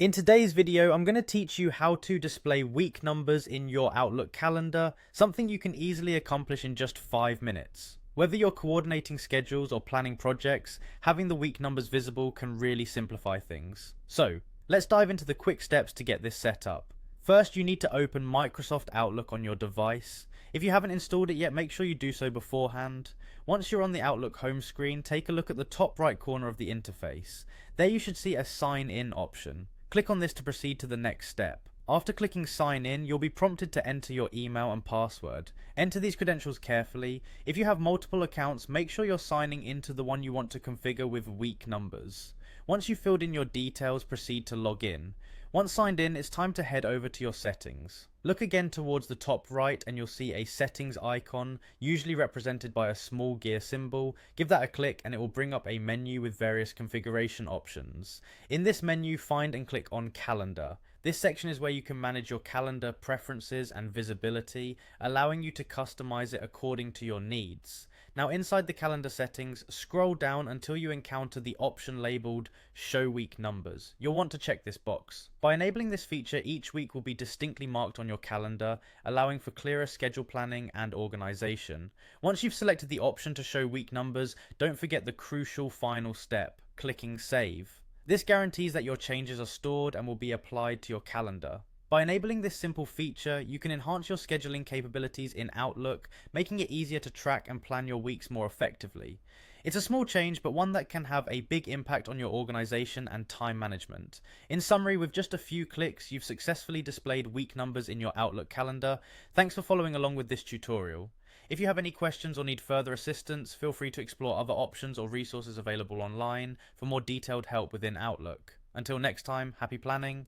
In today's video, I'm going to teach you how to display week numbers in your Outlook calendar, something you can easily accomplish in just 5 minutes. Whether you're coordinating schedules or planning projects, having the week numbers visible can really simplify things. So, let's dive into the quick steps to get this set up. First, you need to open Microsoft Outlook on your device. If you haven't installed it yet, make sure you do so beforehand. Once you're on the Outlook home screen, take a look at the top right corner of the interface. There you should see a sign in option. Click on this to proceed to the next step. After clicking sign in, you'll be prompted to enter your email and password. Enter these credentials carefully. If you have multiple accounts, make sure you're signing into the one you want to configure with week numbers. Once you've filled in your details, proceed to log in. Once signed in, it's time to head over to your settings. Look again towards the top right and you'll see a settings icon, usually represented by a small gear symbol. Give that a click and it will bring up a menu with various configuration options. In this menu, find and click on Calendar. This section is where you can manage your calendar preferences and visibility, allowing you to customize it according to your needs. Now inside the calendar settings, scroll down until you encounter the option labeled Show Week Numbers. You'll want to check this box. By enabling this feature, each week will be distinctly marked on your calendar, allowing for clearer schedule planning and organization. Once you've selected the option to show week numbers, don't forget the crucial final step, clicking Save. This guarantees that your changes are stored and will be applied to your calendar. By enabling this simple feature, you can enhance your scheduling capabilities in Outlook, making it easier to track and plan your weeks more effectively. It's a small change, but one that can have a big impact on your organization and time management. In summary, with just a few clicks, you've successfully displayed week numbers in your Outlook calendar. Thanks for following along with this tutorial. If you have any questions or need further assistance, feel free to explore other options or resources available online for more detailed help within Outlook. Until next time, happy planning.